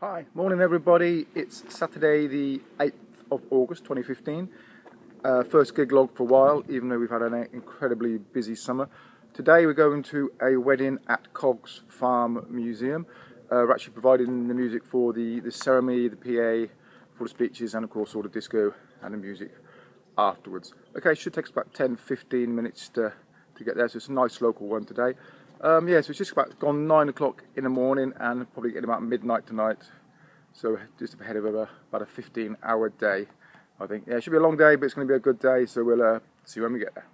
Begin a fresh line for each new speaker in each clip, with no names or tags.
Hi, morning everybody. It's Saturday the 8th of August 2015. First gig log for a while, even though we've had an incredibly busy summer. Today we're going to a wedding at Cogges Farm Museum. We're actually providing the music for the ceremony, the PA, for the speeches, and of course all the disco and the music afterwards. Okay, it should take us about 10-15 minutes to get there, so it's a nice local one today. So it's just about gone 9 o'clock in the morning and probably getting about midnight tonight. So just ahead of about a 15-hour day, I think. Yeah, it should be a long day, but it's going to be a good day, so we'll see when we get there.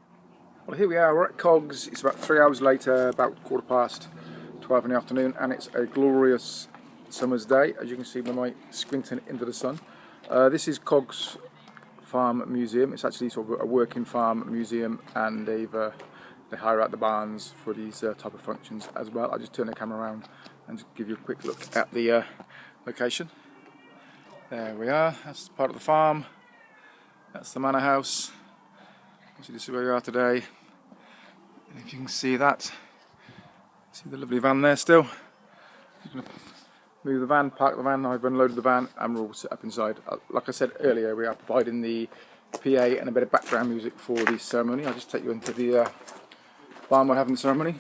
Well, here we are, we're at Cogges. It's about 3 hours later, about 12:15 in the afternoon, and it's a glorious summer's day, as you can see by my squinting into the sun. This is Cogges Farm Museum. It's actually sort of a working farm museum, and they hire out the barns for these type of functions as well. I'll just turn the camera around and just give you a quick look at the location. There we are, that's part of the farm. That's the manor house. So this is where we are today. And if you can see that, see the lovely van there still. Just going to move the van, park the van. I've unloaded the van and we're all set up inside. Like I said earlier, we are providing the PA and a bit of background music for the ceremony. I'll just take you into the barn we're having the ceremony.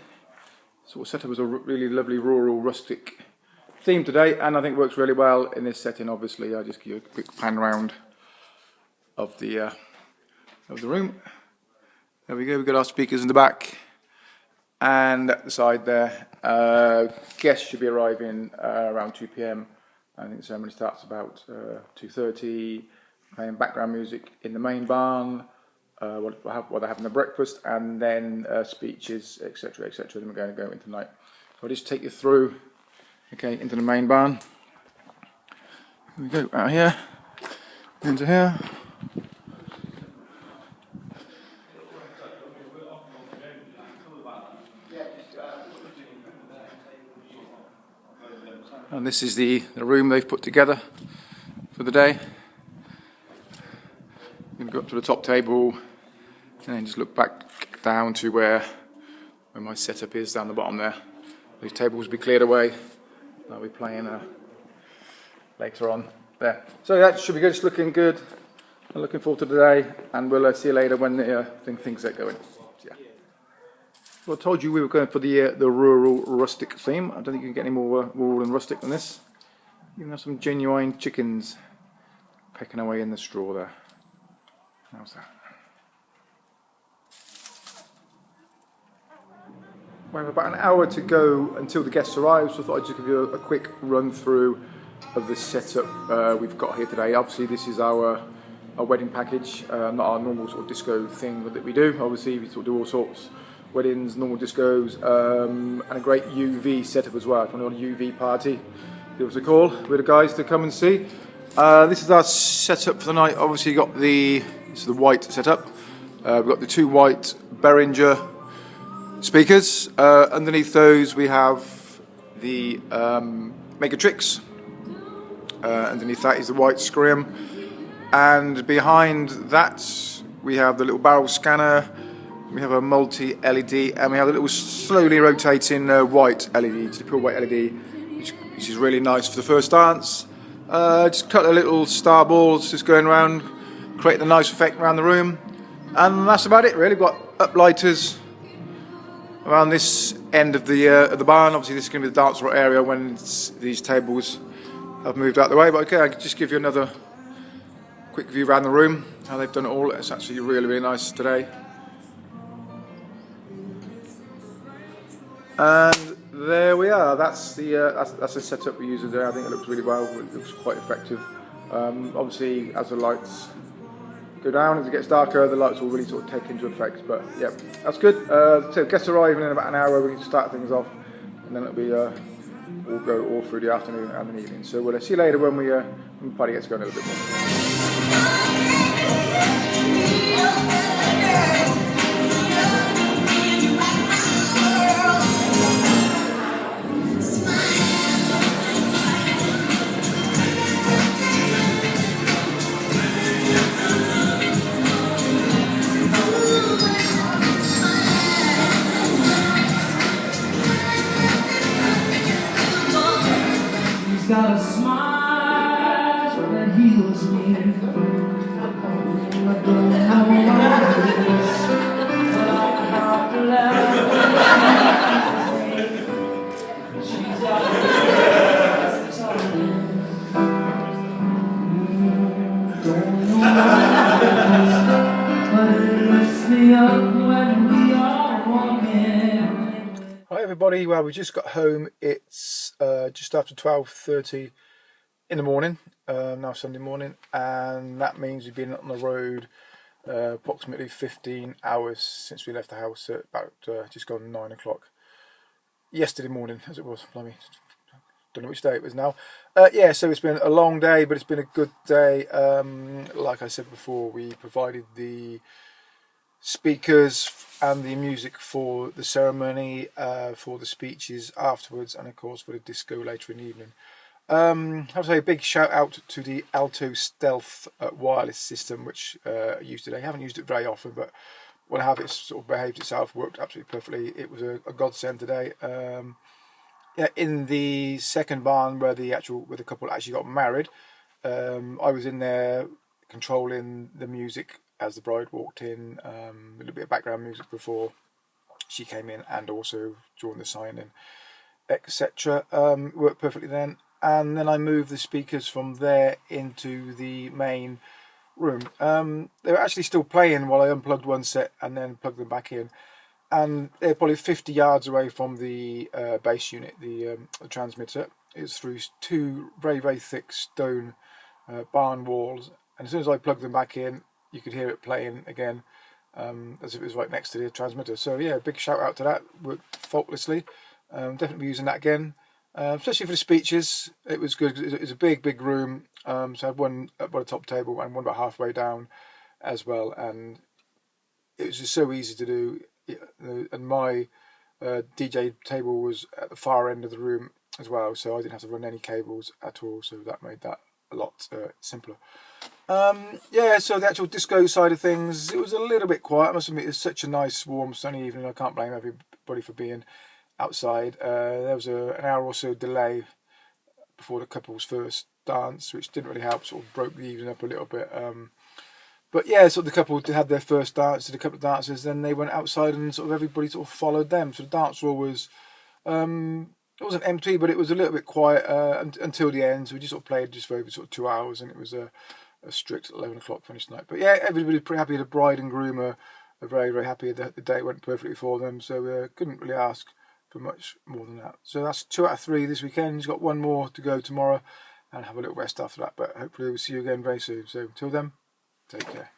Sort of set up as a really lovely rural rustic theme today, and I think it works really well in this setting. Obviously, I'll just give you a quick pan round of the room. There we go, we've got our speakers in the back, and at the side there, guests should be arriving around 2 PM. I think the ceremony starts about 2:30, playing background music in the main barn, while they're having their breakfast, and then speeches, etc, etc. Then we're going to go into tonight. So I'll just take you through, okay, into the main barn. Here we go, out here, into here. And this is the room they've put together for the day. You can go up to the top table and then just look back down to where my setup is down the bottom there. These tables will be cleared away. I'll be playing later on there. So that should be good. It's looking good. I'm looking forward to today, and we'll see you later when things get going. Yeah. Well, I told you we were going for the rural rustic theme. I don't think you can get any more rural and rustic than this. You can have some genuine chickens pecking away in the straw there. How's that? We have about an hour to go until the guests arrive, so I thought I'd just give you a quick run through of the setup we've got here today. Obviously this is our wedding package, not our normal sort of disco thing that we do. Obviously we sort of do all sorts, weddings, normal discos, and a great UV setup as well. If you want a UV party, give us a call with the guys to come and see. This is our setup for the night. Obviously you got this is the white setup. We've got the two white Behringer speakers. Underneath those we have the Megatrix. Underneath that is the white Scream, and behind that we have the little barrel scanner. We have a multi-LED, and we have a little slowly rotating white LED, just a pure white LED, which is really nice for the first dance. Just cut the little star balls just going around, create a nice effect around the room, and that's about it really. We've got uplighters around this end of the barn. Obviously this is going to be the dance floor area when these tables have moved out of the way, but okay, I can just give you another quick view around the room, how they've done it all. It's actually really, really nice today. And there we are. That's the setup we use today. I think it looks really well. It looks quite effective. Obviously, as the lights go down, as it gets darker, the lights will really sort of take into effect. But yeah, that's good. So guests arriving in about an hour. We can start things off, and then it'll be we'll go all through the afternoon and the evening. So we'll see you later when the party gets going a little bit more.
Got a smile.
Hi everybody, well we just got home. It's just after 12:30 in the morning, now Sunday morning, and that means we've been on the road approximately 15 hours since we left the house at about just gone 9 o'clock yesterday morning, as it was. Blimey, don't know which day it was now. Yeah, so it's been a long day, but it's been a good day. Like I said before, we provided the speakers and the music for the ceremony, for the speeches afterwards, and of course for the disco later in the evening. I have to say a big shout out to the Alto Stealth wireless system, which I used today. I haven't used it very often, but when I have, it sort of behaved itself, worked absolutely perfectly. It was a godsend today. Yeah, in the second barn where the couple actually got married, I was in there controlling the music as the bride walked in, a little bit of background music before she came in, and also during the signing, etc. Worked perfectly then. And then I moved the speakers from there into the main room. They were actually still playing while I unplugged one set and then plugged them back in. And they're probably 50 yards away from the base unit, the transmitter. It's through two very, very thick stone barn walls. And as soon as I plugged them back in, you could hear it playing again, as if it was right next to the transmitter. So yeah, big shout out to that. Worked faultlessly. Definitely be using that again, especially for the speeches. It was good. It was a big, big room. So I had one up by the top table and one about halfway down as well. And it was just so easy to do. And my DJ table was at the far end of the room as well, so I didn't have to run any cables at all. So that made that a lot simpler. Yeah, so the actual disco side of things, it was a little bit quiet. I must admit, it's such a nice, warm, sunny evening. I can't blame everybody for being outside. There was an hour or so delay before the couple's first dance, which didn't really help, sort of broke the evening up a little bit. But yeah, sort of the couple had their first dance, did a couple of dances, then they went outside and sort of everybody sort of followed them. So the dance floor was, it wasn't empty, but it was a little bit quiet until the end. So we just sort of played just for over sort of 2 hours, and it was a strict 11 o'clock finish night. But yeah, everybody's pretty happy. The bride and groom are very, very happy that the day went perfectly for them. So couldn't really ask for much more than that. So that's 2 out of 3 this weekend. He's got one more to go tomorrow and have a little rest after that. But hopefully we'll see you again very soon. So until then, take care.